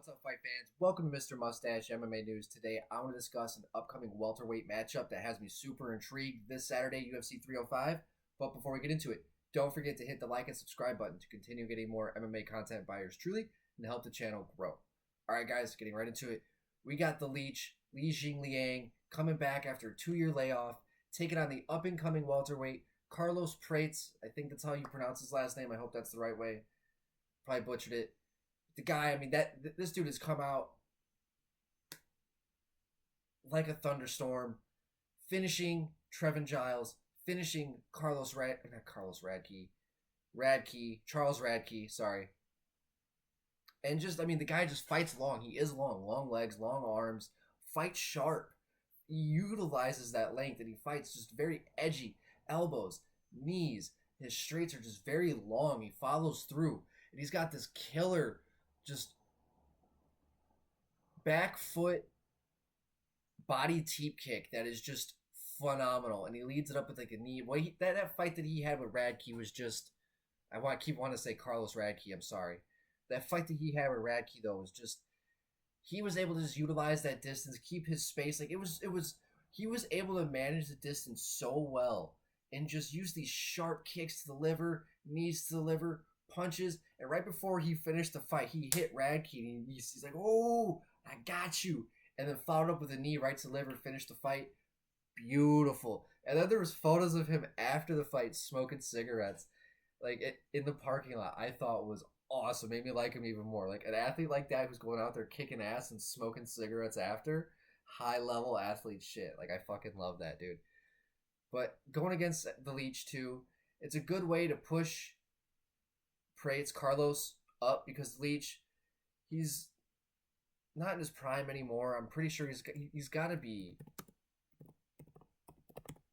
What's up, fight fans? Welcome to Mr. Mustache MMA News. Today, I want to discuss an upcoming welterweight matchup that has me super intrigued this Saturday, UFC 305. But before we get into it, don't forget to hit the like and subscribe button to continue getting more MMA content by yours truly and help the channel grow. All right, guys, getting right into it. We got the Leech, JingLiang, coming back after a 2-year layoff, taking on the up-and-coming welterweight, Carlos Prates. I think that's how you pronounce his last name. I hope that's the right way. Probably butchered it. The guy, I mean, this dude has come out like a thunderstorm, finishing Trevin Giles, finishing Charles Radke, sorry. And just, I mean, the guy just fights long. He is long legs, long arms, fights sharp. He utilizes that length and he fights just very edgy, elbows, knees. His straights are just very long. He follows through. And he's got this killer just back foot body teep kick that is just phenomenal, and he leads it up with like a knee. Well, that fight that he had with Radke was just, I want to say Carlos Radke. I'm sorry. That fight that he had with Radke though was just, he was able to just utilize that distance, keep his space. Like he was able to manage the distance so well and just use these sharp kicks to the liver, knees to the liver, punches. And right before he finished the fight, he hit Radke and he's like, "Oh, I got you," and then followed up with a knee right to the liver, finished the fight. Beautiful. And then there was photos of him after the fight smoking cigarettes, like in the parking lot. I thought was awesome. Made me like him even more. Like an athlete like that who's going out there kicking ass and smoking cigarettes after, high level athlete shit. Like I fucking love that dude. But going against the Leech too, it's a good way to push Prates Carlos up, because Leech, he's not in his prime anymore. I'm pretty sure he's got to be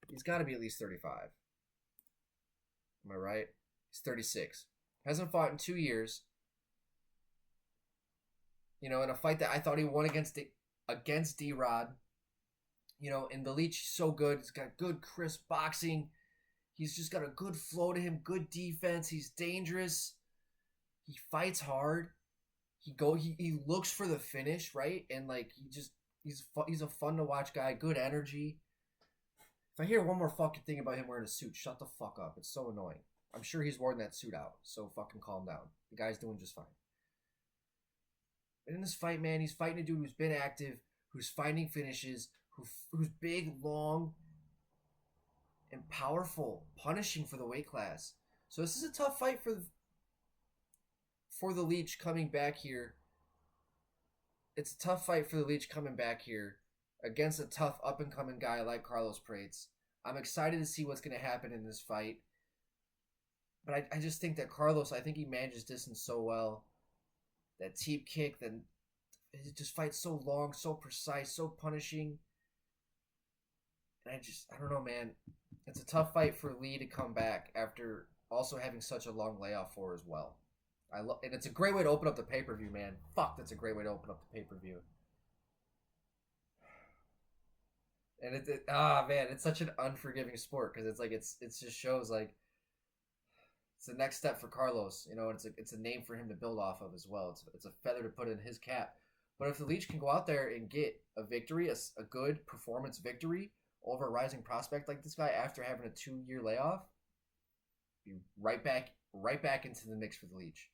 at least 35. Am I right? He's 36. Hasn't fought in 2 years. You know, in a fight that I thought he won against D-Rod. You know, and the Leech is so good. He's got good, crisp boxing. He's just got a good flow to him, good defense. He's dangerous. He fights hard. He looks for the finish, right? And like he's a fun to watch guy, good energy. If I hear one more fucking thing about him wearing a suit, shut the fuck up. It's so annoying. I'm sure he's wearing that suit out, so fucking calm down. The guy's doing just fine. But in this fight, man, he's fighting a dude who's been active, who's finding finishes, who's big, long, and powerful, punishing for the weight class. So this is a tough fight for the Leech coming back here. It's a tough fight for the Leech coming back here against a tough up-and-coming guy like Carlos Prates. I'm excited to see what's going to happen in this fight. But I just think that Carlos, I think he manages distance so well. That teep kick, then he just fights so long, so precise, so punishing. And I don't know, man. It's a tough fight for Lee to come back after also having such a long layoff for as well. And it's a great way to open up the pay-per-view, man. Fuck, that's a great way to open up the pay-per-view. And man, it's such an unforgiving sport, because it's like it just shows like it's the next step for Carlos. You know, it's a name for him to build off of as well. It's a feather to put in his cap. But if the Leech can go out there and get a victory, a good performance victory over a rising prospect like this guy after having a 2-year layoff, be right back into the mix for the Leech.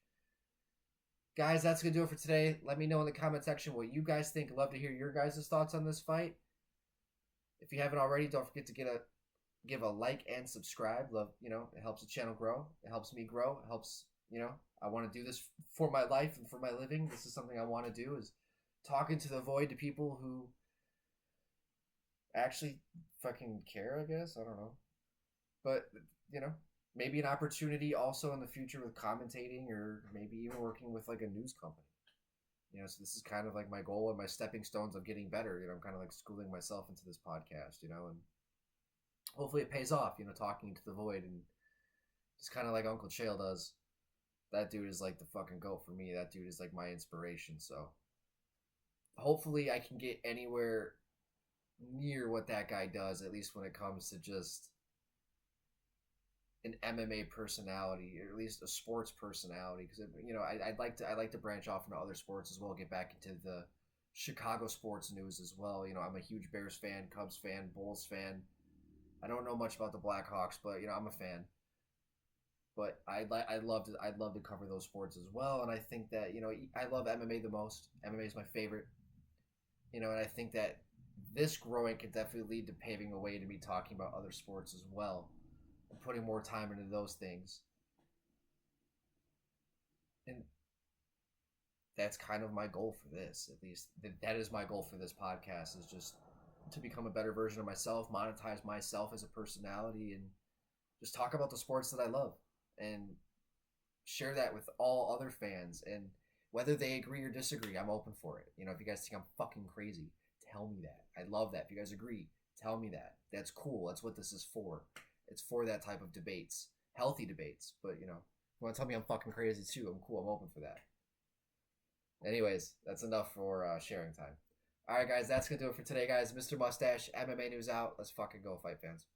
Guys, that's going to do it for today. Let me know in the comment section what you guys think. I'd love to hear your guys' thoughts on this fight. If you haven't already, don't forget to give a like and subscribe. Love, you know, it helps the channel grow. It helps me grow. It helps, you know, I want to do this for my life and for my living. This is something I want to do, is talking to the void, to people who actually fucking care, I guess. I don't know. But, you know, maybe an opportunity also in the future with commentating, or maybe even working with like a news company. You know, so this is kind of like my goal and my stepping stones of getting better. You know, I'm kind of like schooling myself into this podcast, you know, and hopefully it pays off, you know, talking to the void, and just kind of like Uncle Chael does. That dude is like the fucking GOAT for me. That dude is like my inspiration. So hopefully I can get anywhere near what that guy does, at least when it comes to just an MMA personality, or at least a sports personality, because I'd like to branch off into other sports as well, get back into the Chicago sports news as well. I'm a huge Bears fan, Cubs fan, Bulls fan. I don't know much about the Blackhawks, but I'm a fan. But I'd love to cover those sports as well, and I think that I love MMA the most. MMA is my favorite, and I think that this growing could definitely lead to paving a way to me talking about other sports as well, and putting more time into those things. And that's kind of my goal for this. At least that is my goal for this podcast, is just to become a better version of myself, monetize myself as a personality, and just talk about the sports that I love and share that with all other fans. And whether they agree or disagree, I'm open for it. If you guys think I'm fucking crazy, tell me that. I love that. If you guys agree, tell me that. That's cool. That's what this is for. It's for that type of debates, healthy debates. But if you want to tell me I'm fucking crazy too, I'm cool. I'm open for that. Anyways, that's enough for sharing time. All right, guys, that's gonna do it for today, guys. Mr. Mustache, MMA news out. Let's fucking go, fight fans.